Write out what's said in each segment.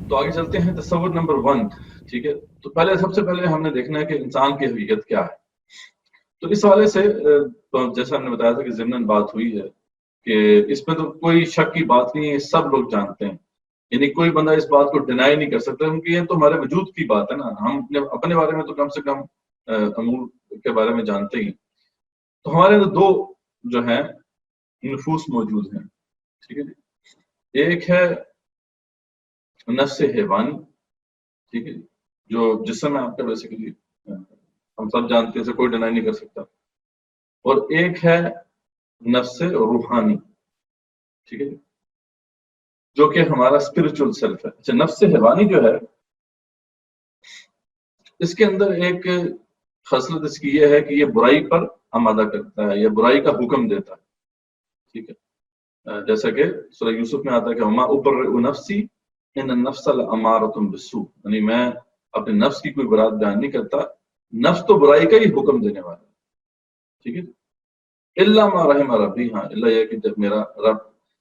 تو آگے چلتے ہیں تصور نمبر 1. ٹھیک ہے، تو سب سے پہلے ہم نے دیکھنا ہے کہ انسان کی حقیقت کیا ہے. تو اس حوالے سے جیسا ہم نے بتایا تھا کہ ضمناً بات ہوئی ہے کہ اس میں تو کوئی شک کی بات نہیں ہے، سب لوگ جانتے ہیں. یعنی کوئی بندہ اس بات کو ڈینائی نہیں کر سکتا، کیونکہ یہ تو ہمارے وجود کی بات ہے نا. ہم اپنے بارے میں تو کم سے کم امور کے بارے میں جانتے ہی. تو ہمارے اندر 2 جو ہیں نفوس موجود ہیں. ٹھیک ہے جی. ایک ہے نفس حیوانی، ٹھیک ہے، جو جسم ہے آپ کا بیسیکلی ہم سب جانتے ہیں، اسے کوئی ڈینائی نہیں کر سکتا. اور ایک ہے نفس روحانی، ٹھیک ہے، جو کہ ہمارا اسپرچل سیلف ہے. اچھا، نفس حیوانی جو ہے اس کے اندر ایک خصلت اس کی یہ ہے کہ یہ برائی پر آمادہ کرتا ہے یا برائی کا حکم دیتا ہے. ٹھیک ہے، جیسا کہ سورہ یوسف میں آتا ہے کہ وما ابرئ نفسی ان النفس لامارۃ بالسوء، یعنی میں اپنے نفس کی کوئی برات بیان نہیں کرتا، نفس تو برائی کا ہی حکم دینے والا ہے. ٹھیک ہے، الا ما رحم ربی، ہاں اللہ یہ کہ جب میرا رب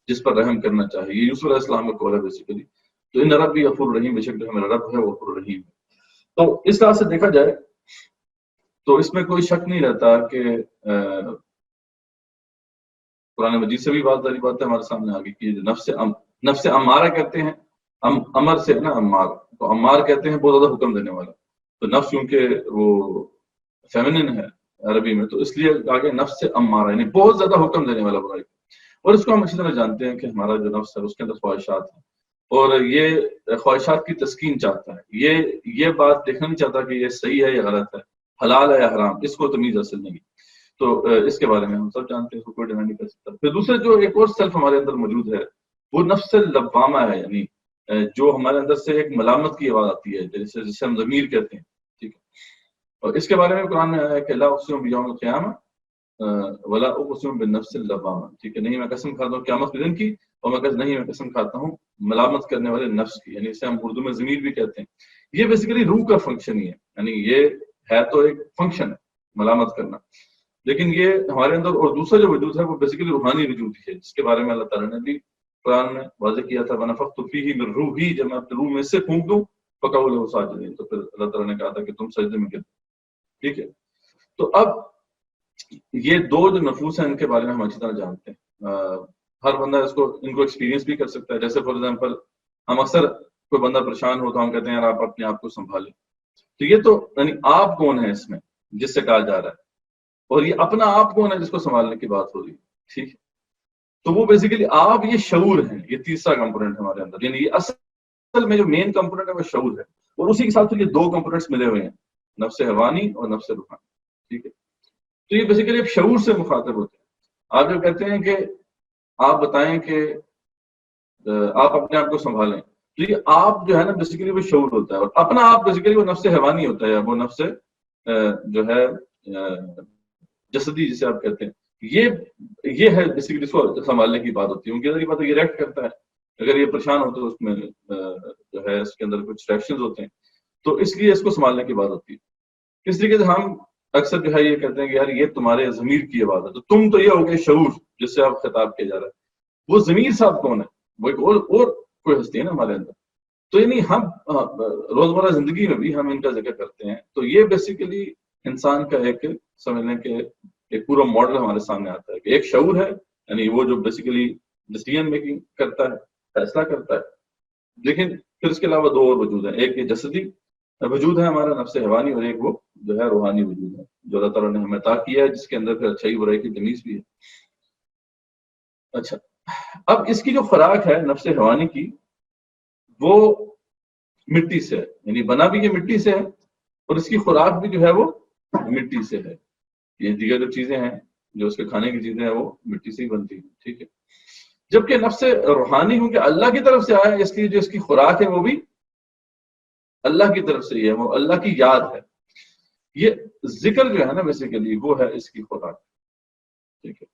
جس پر رحم کرنا چاہے. یہ یوسف علیہ السلام کا قول ہے بیسیکلی. تو ان ربی غفور رحیم، بے شک جو میرا رب ہے وہ غفور رحیم ہے. تو اس طرح سے دیکھا جائے تو اس میں کوئی شک نہیں رہتا کہ قرآن مجید سے بھی بات ہمارے سامنے آ گئی کہ نفس امارہ کہتے ہیں، امر سے نا امار، تو امار کہتے ہیں بہت زیادہ حکم دینے والا. تو نفس کیونکہ وہ فیمنن ہے عربی میں، تو اس لیے آگے نفس سے امارہ یعنی بہت زیادہ حکم دینے والا برائی. اور اس کو ہم اچھی طرح جانتے ہیں کہ ہمارا جو نفس ہے اس کے اندر خواہشات ہیں، اور یہ خواہشات کی تسکین چاہتا ہے. یہ بات دیکھنا نہیں چاہتا کہ یہ صحیح ہے یا غلط ہے، حلال ہے یا حرام، اس کو تمیز حاصل نہیں. تو اس کے بارے میں ہم سب جانتے ہیں، اس کو کوئی ڈینائی نہیں کر سکتا. پھر دوسرے جو ایک اور سیلف ہمارے اندر موجود ہے وہ نفس لوامہ ہے، یعنی جو ہمارے اندر سے ایک ملامت کی آواز آتی ہے جسے ہم ضمیر کہتے ہیں. ٹھیک ہے، اور اس کے بارے میں قرآن میں آیا کہ لا اقسم بیوم القیامہ ولا اقسم بالنفس اللوامہ. ٹھیک ہے، نہیں میں قسم کھاتا ہوں قیامت کے دن کی، اور نہیں میں قسم کھاتا ہوں ملامت کرنے والے نفس کی، یعنی اسے ہم اردو میں ضمیر بھی کہتے ہیں. یہ بیسیکلی روح کا فنکشن ہی ہے، یعنی یہ ہے تو ایک فنکشن ہے ملامت کرنا، لیکن یہ ہمارے اندر. اور دوسرا جو وجود ہے وہ بیسیکلی روحانی وجود ہی ہے، جس کے بارے میں اللہ تعالیٰ نے بھی قرآن میں واضح کیا تھا وَنَفَخْتُ فِيهِ مِن رُوحِي، جب میں اپنے روح میں سے پھونک دوں فَقَعُوا لَهُ سَاجِدِينَ، تو پھر اللہ تعالیٰ نے کہا تھا کہ تم سجدے میں گر. ٹھیک ہے، تو اب یہ 2 جو نفوس ہیں ان کے بارے میں ہم اچھی طرح جانتے ہیں. ہر بندہ ان کو ایکسپیرینس بھی کر سکتا ہے. جیسے فار ایگزامپل ہم اکثر کوئی بندہ پریشان ہو تو ہم کہتے ہیں یار آپ اپنے آپ کو سنبھالیں. تو یہ تو یعنی آپ کون ہے اس میں جس سے کہا جا رہا ہے، اور یہ اپنا آپ کون ہے جس کو سنبھالنے کی بات ہو رہی ہے. ٹھیک ہے، تو وہ بیسیکلی آپ یہ شعور ہیں، یہ تیسرا کمپوننٹ ہمارے اندر. یعنی یہ اصل میں جو مین کمپوننٹ ہے وہ شعور ہے، اور اسی کے ساتھ پھر یہ 2 کمپوننٹس ملے ہوئے ہیں، نفس حیوانی اور نفس روحانی. ٹھیک ہے، تو یہ بیسیکلی ایک شعور سے مخاطب ہوتے ہیں. آپ جو کہتے ہیں کہ آپ بتائیں کہ آپ اپنے آپ کو سنبھالیں، تو یہ آپ جو ہے نا بیسیکلی وہ شعور ہوتا ہے، اور اپنا آپ بیسیکلی وہ نفس حیوانی ہوتا ہے، وہ نفس جو ہے جسدی جسے آپ کہتے ہیں. یہ ہے بیسیکلی اس کو سنبھالنے کی بات ہوتی ہے. ان کی بات یہ ریئیکٹ کرتا ہے، اگر یہ پریشان ہوتا ہے اس میں جو ہے اس کے اندر کچھ ریئیکشنز ہوتے ہیں، تو اس لیے اس کو سنبھالنے کی بات ہوتی ہے. اس طریقے سے ہم اکثر جو ہے یہ کہتے ہیں کہ یار یہ تمہارے ضمیر کی آواز ہے، تو تم تو یہ ہو گئے شعور جس سے آپ خطاب کیا جا رہا ہے. وہ ضمیر صاحب کون ہے؟ وہ ایک اور کوئی ہستی ہے نا ہمارے اندر. تو یعنی ہم روزمرہ زندگی میں بھی ہم ان کا ذکر کرتے ہیں. تو یہ بیسیکلی انسان کا ایک سمجھنے کے ایک پورا ماڈل ہمارے سامنے آتا ہے کہ ایک شعور ہے، یعنی وہ جو بیسیکلی ڈیسیژن میکنگ کرتا ہے، فیصلہ کرتا ہے. لیکن پھر اس کے علاوہ 2 اور وجود ہیں، ایک یہ جسدی وجود ہے ہمارا نفس حیوانی، اور ایک وہ جو ہے روحانی وجود ہے جو اللہ تعالیٰ نے ہمیں عطا کیا ہے، جس کے اندر پھر اچھائی برائی کی تمیز بھی ہے. اچھا، اب اس کی جو خوراک ہے نفس حیوانی کی وہ مٹی سے ہے، یعنی بنا بھی یہ مٹی سے ہے، اور اس کی خوراک بھی جو ہے وہ مٹی سے ہے. یہ دیگر جو چیزیں ہیں جو اس کے کھانے کی چیزیں ہیں وہ مٹی سے ہی بنتی ہیں. ٹھیک ہے، جبکہ نفس روحانی کیونکہ اللہ کی طرف سے آیا ہے، اس لیے جو اس کی خوراک ہے وہ بھی اللہ کی طرف سے ہی ہے، وہ اللہ کی یاد ہے. یہ ذکر جو ہے نا بیسیکلی وہ ہے اس کی خوراک. ٹھیک ہے،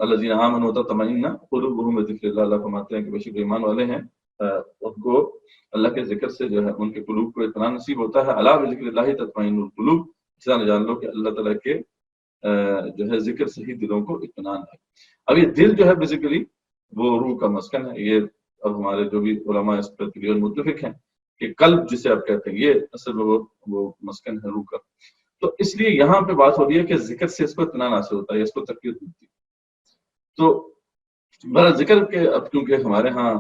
الذین آمنوا وتطمئن قلوبهم بذکر اللہ. اللہ فرماتے ہیں کہ بے شک ایمان والے ہیں ان کو اللہ کے ذکر سے جو ہے ان کے قلوب کو اطمینان نصیب ہوتا ہے. الا بذکر اللہ تطمئن القلوب، اس طرح جان لو کہ اللہ تعالیٰ کے جو ہے ذکر سے ہی دلوں کو اطمینان ہے. اب یہ دل جو ہے بیسیکلی وہ روح کا مسکن ہے. یہ اب ہمارے جو بھی علماء اس پر کلیئر متفق ہیں کہ قلب جسے آپ کہتے ہیں یہ اصل میں وہ مسکن ہے روح کا. تو اس لیے یہاں پہ بات ہو رہی ہے کہ ذکر سے اس کو اطمینان حاصل ہوتا ہے, اس کو تقویت ملتی ہے. تو بڑا ذکر کے اب کیونکہ ہمارے ہاں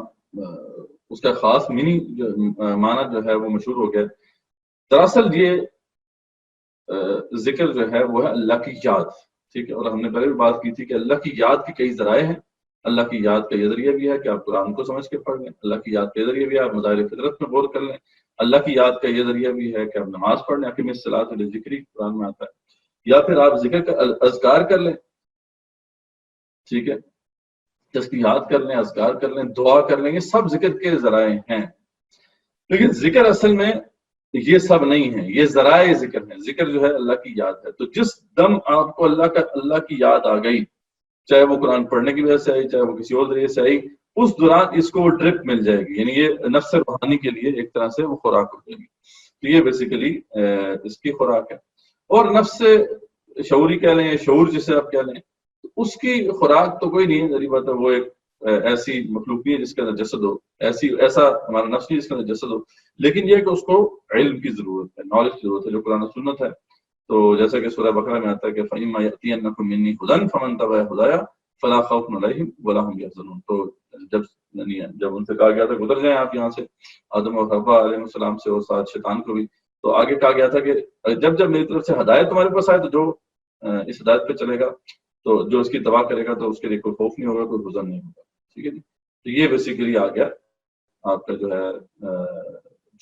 اس کا خاص معنی جو ہے وہ مشہور ہو گیا. دراصل یہ ذکر جو ہے وہ ہے اللہ کی یاد, ٹھیک ہے. اور ہم نے پہلے بھی بات کی تھی کہ اللہ کی یاد کے کئی ذرائع ہیں. اللہ کی یاد کا یہ ذریعہ بھی ہے کہ آپ قرآن کو سمجھ کے پڑھ لیں. اللہ کی یاد کا یہ ذریعہ بھی ہے آپ مظاہر فطرت میں غور کر لیں. اللہ کی یاد کا یہ ذریعہ بھی ہے کہ آپ نماز پڑھ لیں. اقیم الصلاۃ لذکری قرآن میں آتا ہے. یا پھر آپ ذکر کا اذکار کر لیں, ٹھیک ہے, تسبیحات کر لیں, اذکار کر لیں, دعا کر لیں. یہ سب ذکر کے ذرائع ہیں. لیکن ذکر اصل میں یہ سب نہیں ہے, یہ ذرائع ذکر ہیں. ذکر جو ہے اللہ کی یاد ہے. تو جس دم آپ کو اللہ کی یاد آ گئی, چاہے وہ قرآن پڑھنے کی وجہ سے آئی, چاہے وہ کسی اور ذریعے سے آئی, اس دوران اس کو وہ ڈرپ مل جائے گی. یعنی یہ نفس روحانی کے لیے ایک طرح سے وہ خوراک ہو جائے گی. تو یہ بیسیکلی اس کی خوراک ہے. اور نفس شعوری کہہ لیں, شعور جسے آپ کہہ لیں, اس کی خوراک تو کوئی نہیں ہے. ذریعہ بات ہے وہ ایک ایسی مخلوق نہیں ہے جس کے اندر جسد ہو, ایسا ہمارا نفس نہیں جس کے اندر جسد ہو. لیکن یہ کہ اس کو علم کی ضرورت ہے, نالج کی ضرورت ہے, جو قرآن و سنت ہے. تو جیسا کہ سورہ بقرہ میں آتا ہے کہ فَإِمَّا يَأْتِيَنَّكُم مِّنِّي هُدًى فَمَن تَبِعَ هُدَايَ فَلَا خَوْفٌ عَلَيْهِمْ وَلَا هُمْ يَحْزَنُونَ. تو جب ان سے کہا گیا تھا گزر جائیں آپ یہاں سے, آدم اور حوا علیہ السلام سے اور ساتھ شیطان کو بھی, تو آگے کہا گیا تھا کہ جب میری طرف سے ہدایت تمہارے پاس آئے تو جو اس ہدایت پہ چلے گا, تو جو اس کی اتباع کرے گا تو اس کے لیے کوئی خوف نہیں ہوگا, کوئی حزن نہیں ہوگا. ٹھیک ہے جی. تو یہ بیسیکلی آ گیا آپ کا جو ہے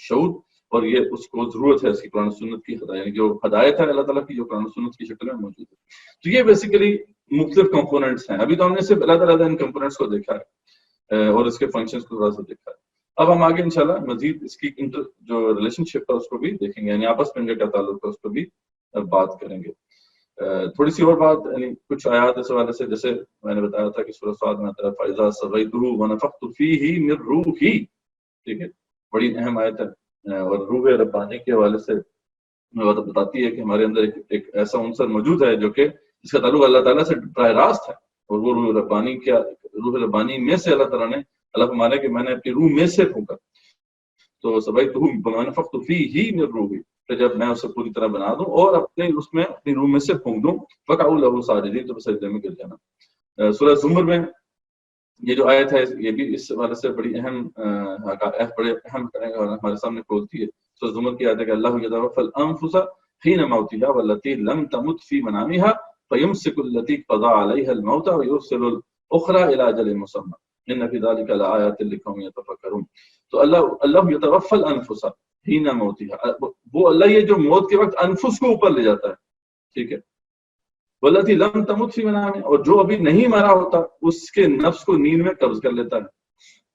شعور, اور یہ اس کو ضرورت ہے اس کی قرآن سنت کی ہدایت, یعنی جو ہدایت ہے اللہ تعالیٰ کی جو قرآن سنت کی شکل میں موجود ہے. تو یہ بیسیکلی مختلف کمپوننٹس ہیں. ابھی تو ہم نے صرف علیحدہ ان کمپوننٹس کو دیکھا ہے اور اس کے فنکشنز کو تھوڑا سا دیکھا ہے. اب ہم آگے انشاءاللہ مزید اس کی جو ریلیشن شپ ہے اس کو بھی دیکھیں گے, یعنی آپس میں ان کا کیا تعلق ہے اس کو بھی بات کریں گے. تھوڑی سی اور بات, یعنی کچھ آیات اس حوالے سے, جیسے میں نے بتایا تھا کہ سورہ صاد میں آتا ہے فَإِذَا سَوَّيْتُهُ وَنَفَخْتُ فِيهِ مِن رُوحِي, ٹھیک ہے, بڑی اہم آیت ہے. اور روح ربانی کے حوالے سے بتاتی ہے کہ ہمارے اندر ایک ایسا عنصر موجود ہے جو کہ جس کا تعلق اللہ تعالیٰ سے براہ راست ہے, اور وہ روح ربانی میں سے اللہ تعالیٰ نے اللہ فرمانے کہ میں نے اپنی روح میں سے پھونکا. تو ونفخت فیہ من روحی, کہ جب میں اسے پوری طرح بنا دوں اور اپنی روح میں سے پھونک دوں, فقعوا لہ ساجدین, تو سجدے میں گر جانا. سورہ زمر میں یہ جو آیت ہے یہ بھی اس حوالے سے بڑی اہم ہمارے سامنے کھولتی ہے. سورہ زمر کی آیت ہے کہ اللہ یتوفی الانفس حین موتها والتي لم تمت في منامها فيمسك التي قضى عليها الموت ويرسل الاخرى الى اجل مسمى ان في ذلك لآيات لقوم يتفکرون. تو اللہ یتوفی الانفس حین موتها, وہ اللہ یہ جو موت کے وقت انفس کو اوپر لے جاتا ہے, ٹھیک ہے, والتي لم تمت في منامها, اور جو ابھی نہیں مرا ہوتا اس کے نفس کو نیند میں قبض کر لیتا ہے,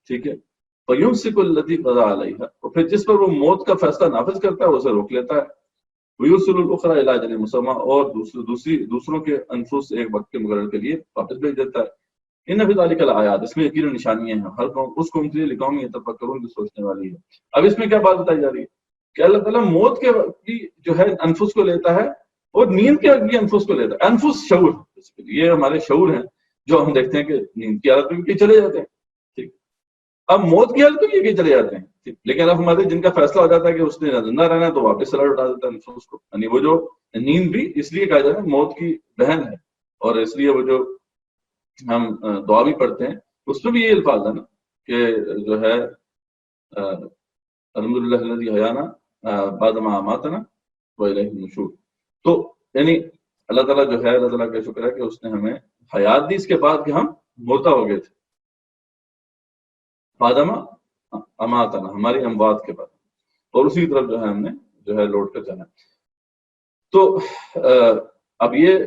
ٹھیک ہے. فيمسك التي قضى عليها, اور پھر جس پر وہ موت کا فیصلہ نافذ کرتا ہے اسے روک لیتا ہے. ويرسل الاخرى الى اجل مسمى, اور دوسروں کے انفس ایک وقت کے مقرر کے لیے واپس بھیج دیتا ہے. ان فی ذلک لآیات, اس میں یقیناً نشانیاں ہیں ہر قوم, اس قوم کے لیے لقوم یتفکرون, جو سوچنے والی ہے. اب اس میں کیا بات بتائی جا رہی ہے کہ اللہ تعالیٰ موت کے وقت کی جو ہے انفس کو لیتا ہے اور نیند کے وقت بھی انفس کو لیتا ہے. انفس شعور, یہ ہمارے شعور ہیں جو ہم دیکھتے ہیں کہ نیند کی حالت میں بھی چلے جاتے ہیں, ٹھیک. اب موت کی حالت میں بھی چلے جاتے ہیں, ٹھیک. لیکن اب ہمارے جن کا فیصلہ ہو جاتا ہے کہ اس نے زندہ رہنا ہے تو واپس سلاٹ اٹھا دیتا ہے انفس کو. یعنی وہ جو نیند بھی اس لیے کہا جاتا ہے موت کی بہن ہے, اور اس لیے وہ جو ہم دعا بھی پڑھتے ہیں اس میں بھی یہ الفاظ ہے نا کہ جو ہے الحمدللہ الذی احیانا بعد ما اماتنا والیہ النشور. تو یعنی اللہ تعالیٰ جو ہے, اللہ تعالیٰ کا شکر ہے کہ اس نے ہمیں حیات دی اس کے بعد کہ ہم مردہ ہو گئے تھے, بعد ما اماتنا, ہماری اموات کے بعد, اور اسی طرف جو ہے ہم نے جو ہے لوٹ کر جانا. تو اب یہ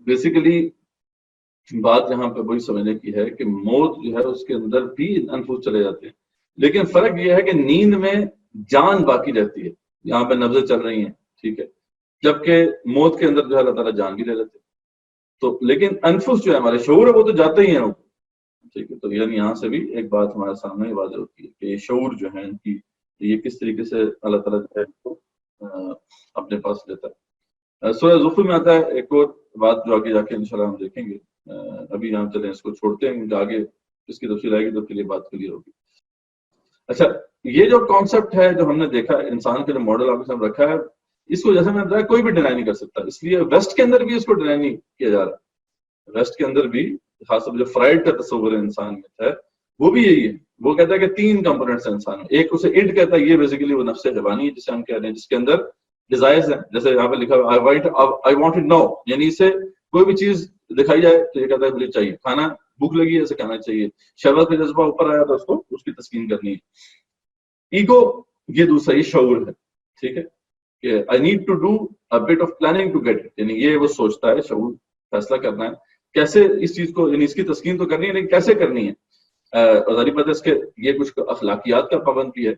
بیسیکلی بات یہاں پہ وہی سمجھنے کی ہے کہ موت جو ہے اس کے اندر بھی انفس چلے جاتے ہیں, لیکن فرق یہ ہے کہ نیند میں جان باقی رہتی ہے, یہاں پہ نبضیں چل رہی ہیں, ٹھیک ہے, جبکہ موت کے اندر جو ہے اللہ تعالیٰ جان بھی لے لیتے. تو لیکن انفس جو ہے ہمارے شعور ہے وہ تو جاتے ہی ہیں, ٹھیک ہے. تو یعنی یہاں سے بھی ایک بات ہمارے سامنے واضح ہوتی ہے کہ یہ شعور جو ہے ان کی, یہ کس طریقے سے اللہ تعالیٰ جو ہے اپنے پاس لیتا ہے. سورہ زخرف میں آتا ہے ایک اور بات جو آگے جا کے انشاءاللہ ہم دیکھیں گے. ابھی یہاں چلیں اس کو چھوڑتے ہیں, آگے اس کی تفصیل آئے گی تو اس کے لیے بات کلیئر ہوگی. اچھا یہ جو کانسیپٹ ہے جو ہم نے دیکھا انسان کے جو ماڈل آپ کے سامنے رکھا ہے اس کو جیسے میں نے بتایا کوئی بھی ڈینائی نہیں کر سکتا, اس لیے ویسٹ کے اندر بھی اس کو ڈینائی نہیں کیا جا رہا. ویسٹ کے اندر بھی خاص طور پر جو فرائڈ کا تصور ہے انسان میں ہے وہ بھی یہی ہے. وہ کہتا ہے کہ 3 کمپوننٹس ہیں انسان میں. ایک اسے اڈ کہتا ہے, یہ بیسیکلی وہ نفس حیوانی ہے جسے ہم کہہ رہے ہیں, جس کے اندر ڈیزائرز ہیں. جیسے یہاں پہ لکھا ہوا I want it now, یعنی اسے کوئی بھی چیز دکھائی جائے تو یہ کہتا ہے مجھے چاہیے, کھانا بھوک لگی ہے اسے کھانا چاہیے, شہوت کا جذبہ اوپر آیا تو اس کو اس کی تسکین کرنی ہے. ایگو یہ دوسرا یہ شعور ہے, ٹھیک ہے, کہ I need to do a bit of planning to get it, یعنی یہ وہ سوچتا ہے, شعور فیصلہ کرنا ہے کیسے اس چیز کو, یعنی اس کی تسکین تو کرنی ہے لیکن کیسے کرنی ہے. ظاہری بات ہے اس کے یہ کچھ اخلاقیات کا پابند بھی ہے,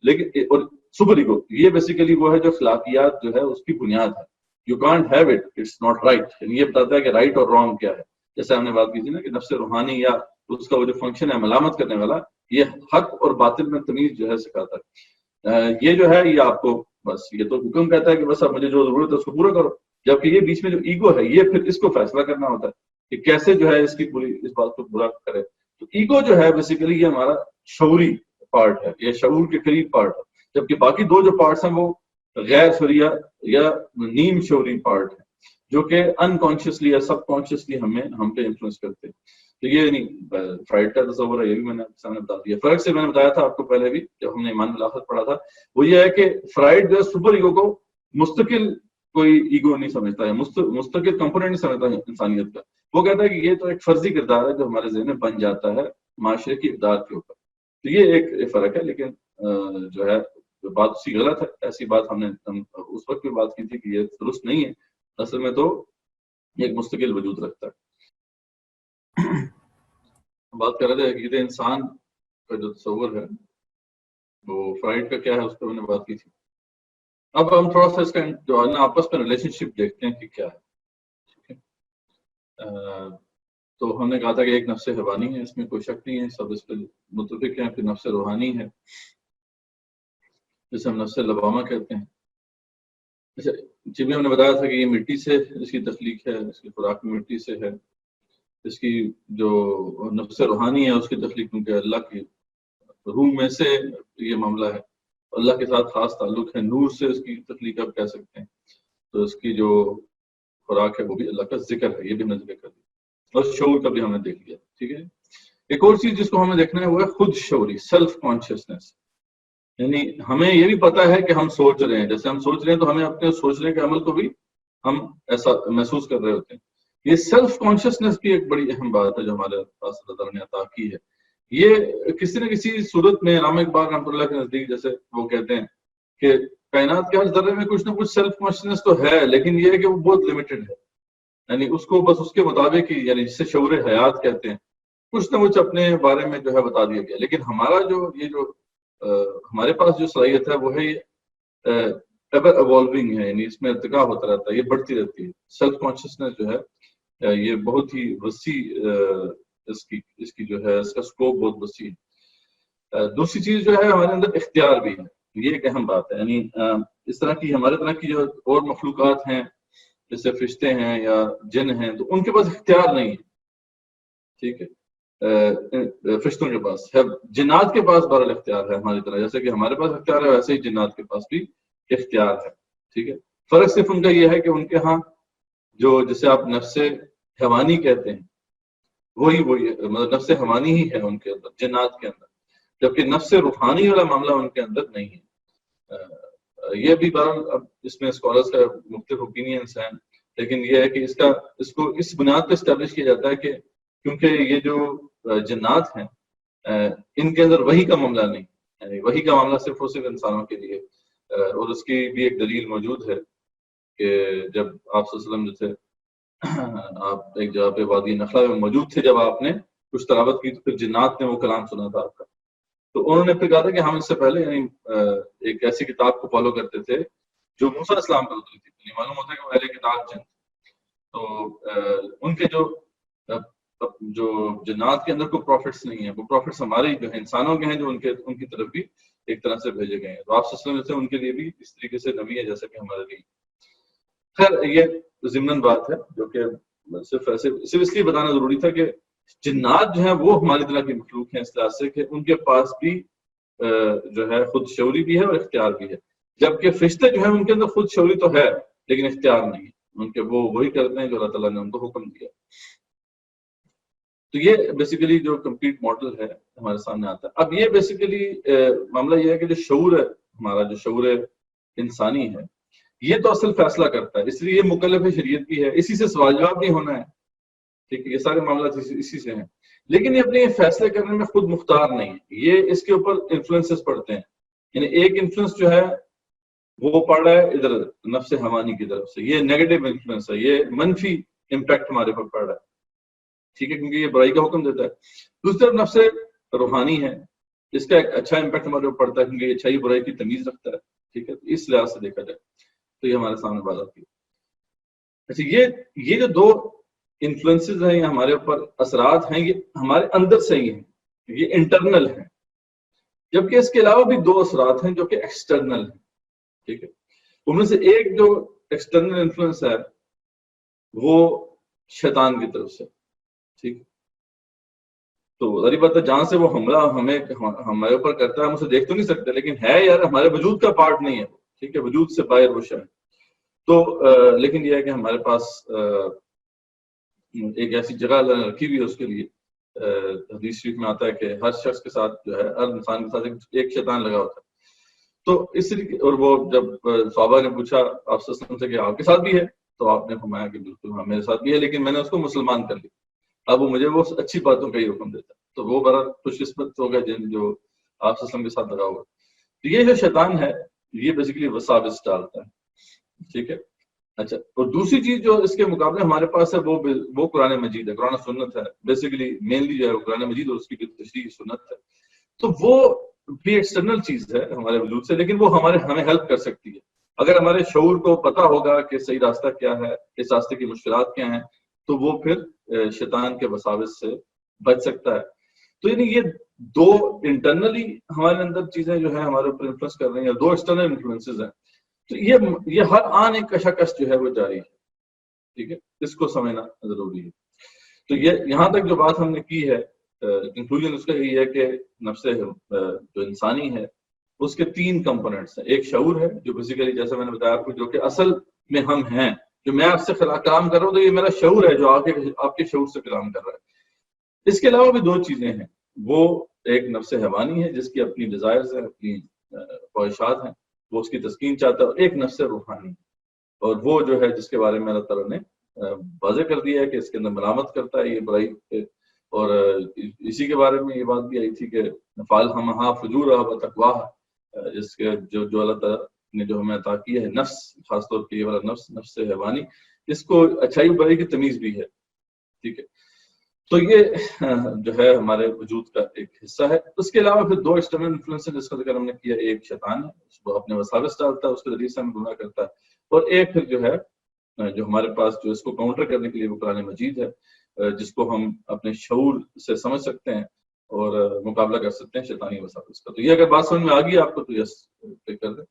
لیکن اور سپر ایگو یہ بیسیکلی وہ ہے جو اخلاقیات جو ہے اس کی بنیاد ہے. You can't have it, it's not right, یعنی یہ بتاتا ہے کہ رائٹ اور رانگ کیا ہے. جیسے ہم نے بات کی تھی نا کہ نفس روحانی یا اس کا وہ جو فنکشن ہے ملامت کرنے والا, یہ حق اور باطل میں تمیز جو ہے سکھاتا ہے. یہ جو ہے یہ آپ کو بس یہ تو حکم کہتا ہے کہ بس اب مجھے جو ضرورت ہے اس کو پورا کرو, جبکہ یہ بیچ میں جو ایگو ہے یہ پھر اس کو فیصلہ کرنا ہوتا ہے کہ کیسے جو ہے اس کی پوری اس بات کو پورا کرے. تو ایگو جو ہے بیسیکلی یہ ہمارا شعوری پارٹ ہے, یہ شعور کے قریب پارٹ ہے, جبکہ باقی 2 جو پارٹس ہیں وہ غیر شعوریہ یا نیم شعوری پارٹ ہے جو کہ انکانشیسلی یا سب کانشیسلی ہم پہ انفلوئنس کرتے ہیں. تو یہ نہیں فرائڈ کا تصور ہے, یہ بھی میں نے آپ کے سامنے بتا دیا. فرق سے میں نے بتایا تھا آپ کو پہلے بھی جب ہم نے ایمان بالآخرت پڑھا تھا, وہ یہ ہے کہ فرائڈ جو ہے سپر ایگو کو مستقل کوئی ایگو نہیں سمجھتا ہے, مستقل کمپوننٹ نہیں سمجھتا ہے انسانیت کا. وہ کہتا ہے کہ یہ تو ایک فرضی کردار ہے جو ہمارے ذہن میں بن جاتا ہے معاشرے کی اقدار کے اوپر. تو یہ ایک فرق ہے, لیکن جو ہے بات اسی غلط ہے. ایسی بات ہم اس وقت بھی بات کی تھی کہ یہ درست نہیں ہے, اصل میں تو ایک مستقل وجود رکھتا ہے. بات کر رہے تھے کہ انسان کا جو تصور ہے وہ فرائڈ کا کیا ہے, اس پہ میں نے بات کی تھی. اب ہم تھوڑا سا اس کا جو ہے نا آپس میں ریلیشن شپ دیکھتے ہیں کہ کیا ہے. ٹھیک ہے, تو ہم نے کہا تھا کہ ایک نفس حیوانی ہے, اس میں کوئی شک نہیں ہے, سب اس پہ متفق ہیں. پھر نفس روحانی ہے جسے ہم نفس لوامہ کہتے ہیں. اچھا جی بھی ہم نے بتایا تھا کہ یہ مٹی سے اس کی تخلیق ہے, اس کی خوراک بھی مٹی سے ہے. اس کی جو نفس روحانی ہے اس کی تخلیق کیونکہ اللہ کی روح میں سے یہ معاملہ ہے, اللہ کے ساتھ خاص تعلق ہے, نور سے اس کی تخلیق آپ کہہ سکتے ہیں. تو اس کی جو خوراک ہے وہ بھی اللہ کا ذکر ہے, یہ بھی ہم نے ذکر کر دیا, اور شعور کا بھی ہم نے دیکھ لیا. ٹھیک ہے, ایک اور چیز جس کو ہمیں دیکھنا ہے وہ ہے خود شعوری, سیلف کانشیسنیس. یعنی ہمیں یہ بھی پتا ہے کہ ہم سوچ رہے ہیں, جیسے ہم سوچ رہے ہیں تو ہمیں اپنے سوچنے کے عمل کو بھی ہم ایسا محسوس کر رہے ہوتے ہیں. یہ سیلف کانشیسنس کی ایک بڑی اہم بات ہے جو ہمارے پاس اللہ تعالیٰ نے عطا کی ہے. یہ کسی نہ کسی صورت میں علامہ اقبال رحمۃ اللہ کے نزدیک جیسے وہ کہتے ہیں کہ کائنات کے ہر ذرے میں کچھ نہ کچھ سیلف کانشیسنس تو ہے, لیکن یہ ہے کہ وہ بہت لمیٹڈ ہے. یعنی اس کو بس اس کے مطابق ہی, یعنی جسے شعور حیات کہتے ہیں, کچھ نہ کچھ اپنے بارے میں جو ہے بتا دیا گیا. لیکن ہمارا جو یہ جو ہمارے پاس جو صلاحیت ہے وہ ہے ایور ایوالونگ ہے, یعنی اس میں ارتقا ہوتا رہتا ہے, یہ بڑھتی رہتی ہے. سیلف کانشیسنس جو ہے یہ بہت ہی وسیع اس کی جو ہے اس کا سکوپ بہت وسیع ہے. دوسری چیز جو ہے ہمارے اندر اختیار بھی ہے, یہ ایک اہم بات ہے. یعنی اس طرح کی ہمارے طرح کی جو اور مخلوقات ہیں جیسے فرشتے ہیں یا جن ہیں, تو ان کے پاس اختیار نہیں ہے. ٹھیک ہے, فرشتوں کے پاس ہے, جنات کے پاس بہرحال اختیار ہے ہماری طرح, جیسے کہ ہمارے پاس اختیار ہے ویسے ہی جنات کے پاس بھی اختیار ہے. ٹھیک ہے, فرق صرف ان کا یہ ہے کہ ان کے ہاں جو جسے آپ نفس حیوانی کہتے ہیں وہی مطلب نفس حیوانی ہی ہے ان کے اندر, جنات کے اندر, جبکہ نفس روحانی والا معاملہ ان کے اندر نہیں ہے. یہ بھی بہرحال اب اس میں اسکالرس کا مختلف اوپینینس ہیں, لیکن یہ ہے کہ اس کو اس بنیاد پہ اسٹیبلش کیا جاتا ہے کہ کیونکہ یہ جو جنات ہیں ان کے اندر وحی کا معاملہ نہیں, یعنی وحی کا معاملہ صرف اور صرف انسانوں کے لیے. اور اس کی بھی ایک دلیل موجود ہے کہ جب آپ صلی اللہ علیہ وسلم جو تھے آپ ایک جگہ پہ وادی نخلا میں موجود تھے, جب آپ نے کچھ تلاوت کی تو پھر جنات نے وہ کلام سنا تھا آپ کا. تو انہوں نے پھر کہا تھا کہ ہم اس سے پہلے یعنی ایک ایسی کتاب کو فالو کرتے تھے جو موسیٰ علیہ السلام پر اتری تھی. یعنی معلوم ہوتا ہے کہ وہ اہل کتاب جن, تو ان کے جو جنات کے اندر کوئی پروفٹس نہیں ہیں, وہ پروفٹس ہمارے جو ہیں انسانوں کے ہیں جو ان کی طرف بھی ایک طرح سے بھیجے گئے ہیں. تو آپ صلی اللہ علیہ وسلم ان کے لیے بھی اس طریقے سے نبی ہے جیسا کہ ہمارے لیے. خیر یہ ضمن بات ہے جو کہ صرف اس لیے بتانا ضروری تھا کہ جنات جو ہیں وہ ہماری طرح کی مخلوق ہیں اس لحاظ سے کہ ان کے پاس بھی جو ہے خود شعوری بھی ہے اور اختیار بھی ہے، جبکہ فرشتے جو ہیں ان کے اندر خود شعوری تو ہے لیکن اختیار نہیں ہے ان کے، وہ وہی کرتے ہیں جو اللہ تعالیٰ نے ان کو حکم دیا۔ تو یہ بیسیکلی جو کمپلیٹ ماڈل ہے ہمارے سامنے آتا ہے۔ اب یہ بیسیکلی معاملہ یہ ہے کہ جو شعور ہے ہمارا، جو شعور انسانی ہے، یہ تو اصل فیصلہ کرتا ہے، اس لیے یہ مکلف شریعت بھی ہے، اسی سے سوال جواب بھی ہونا ہے، ٹھیک ہے، یہ سارے معاملات اسی سے ہیں، لیکن یہ اپنے فیصلے کرنے میں خود مختار نہیں ہے، یہ اس کے اوپر انفلوئنسز پڑتے ہیں، یعنی ایک انفلوئنس جو ہے وہ پڑ رہا ہے ادھر نفس حوانی کی طرف سے، یہ نیگیٹو انفلوئنس ہے، یہ منفی امپیکٹ ہمارے پر پڑ رہا ہے، ٹھیک ہے، کیونکہ یہ برائی کا حکم دیتا ہے۔ دوسری طرف نفس روحانی ہے، اس کا ایک اچھا امپیکٹ ہمارے اوپر پڑتا ہے کیونکہ یہ اچھائی برائی کی تمیز رکھتا ہے، ٹھیک ہے، اس لحاظ سے دیکھا جائے تو یہ ہمارے سامنے بات آتی ہے۔ اچھا، یہ جو دو انفلوئنسز ہیں، یہ ہمارے اوپر اثرات ہیں، یہ ہمارے اندر سے ہی ہیں، یہ انٹرنل ہیں، جبکہ اس کے علاوہ بھی دو اثرات ہیں جو کہ ایکسٹرنل ہیں، ٹھیک ہے، ان میں سے ایک جو ایکسٹرنل انفلوئنس ہے وہ شیطان کی طرف سے، ٹھیک، تو ظاہری بات ہے جہاں سے وہ حملہ ہمارے اوپر کرتا ہے ہم اسے دیکھ تو نہیں سکتے، لیکن ہے یار ہمارے وجود کا پارٹ نہیں ہے، ٹھیک ہے، وجود سے باہر وہ شے، تو لیکن یہ ہے کہ ہمارے پاس ایک ایسی جگہ اللہ نے رکھی ہوئی ہے اس کے لیے، حدیث شریف میں آتا ہے کہ ہر شخص کے ساتھ جو ہے، ہر انسان کے ساتھ ایک شیطان لگا ہوتا ہے، تو اس لیے، اور وہ جب صحابہ نے پوچھا آپ صلی اللہ علیہ وسلم سے کہ آپ کے ساتھ بھی ہے، تو آپ نے فرمایا کہ بالکل ہاں میرے ساتھ بھی ہے، لیکن میں نے اس کو مسلمان کر لیا، اب وہ مجھے وہ اچھی باتوں کا ہی حکم دیتا ہے، تو وہ بڑا خوش قسمت ہو گیا جن جو آپ صلی اللہ علیہ وسلم کے ساتھ لگا ہوا۔ تو یہ جو شیطان ہے یہ بیسیکلی وساوس ڈالتا ہے، ٹھیک ہے۔ اچھا، اور دوسری چیز جو اس کے مقابلے ہمارے پاس ہے وہ قرآن مجید ہے، قرآن سنت ہے، بیسیکلی مینلی جو ہے وہ قرآن مجید اور اس کی تشریح سنت ہے، تو وہ بھی ایکسٹرنل چیز ہے ہمارے وجود سے، لیکن وہ ہمیں ہیلپ کر سکتی ہے اگر ہمارے شعور کو پتا ہوگا کہ صحیح راستہ کیا ہے، اس راستے کی مشکلات کیا ہیں، تو وہ پھر شیطان کے وساوس سے بچ سکتا ہے۔ تو یعنی یہ دو انٹرنلی ہمارے اندر چیزیں جو ہیں ہمارے اوپر انفلوئنس کر رہی ہیں، دو ایکسٹرنل انفلوئنسز ہیں، تو یہ ہر آن ایک کشاکش جو ہے وہ جاری ہے، ٹھیک ہے، اس کو سمجھنا ضروری ہے۔ تو یہ یہاں تک جو بات ہم نے کی ہے، کنکلوژن اس کا یہی ہے کہ نفس جو انسانی ہے اس کے تین کمپوننٹس ہیں، ایک شعور ہے جو بیسیکلی جیسے میں نے بتایا آپ کو، جو کہ اصل میں ہم ہیں، جو میں آپ سے کلام کر رہا ہوں تو یہ میرا شعور ہے جو آپ کے شعور سے کلام کر رہا ہے۔ اس کے علاوہ بھی دو چیزیں ہیں، وہ ایک نفس حیوانی ہے جس کی اپنی ڈیزائرز ہیں، اپنی خواہشات ہیں، وہ اس کی تسکین چاہتا ہے، اور ایک نفس روحانی، اور وہ جو ہے جس کے بارے میں اللہ تعالیٰ نے واضح کر دیا ہے کہ اس کے اندر ملامت کرتا ہے یہ برائی، اور اسی کے بارے میں یہ بات بھی آئی تھی کہ فالہمہا فجورہا وتقواہا، جس کے جو اللہ تعالیٰ نے جو ہمیں عطا کیا ہے نفس، خاص طور پہ یہ والا نفس حیوانی، اس کو اچھائی برائی کی تمیز بھی ہے، ٹھیک ہے، تو یہ جو ہے ہمارے وجود کا ایک حصہ ہے۔ اس کے علاوہ پھر دو ایکسٹرنل انفلوئنس جس کا ذکر ہم نے کیا، ایک شیطان ہے، اس کو اپنے وساوس ڈالتا ہے، اس کے ذریعے سے ہم گناہ کرتا ہے، اور ایک پھر جو ہے جو ہمارے پاس جو اس کو کاؤنٹر کرنے کے لیے وہ قرآن مجید ہے، جس کو ہم اپنے شعور سے سمجھ سکتے ہیں اور مقابلہ کر سکتے ہیں شیطانی وساوس کا۔ تو یہ اگر بات سمجھ میں آ گئی آپ کو تو یس کر دیں۔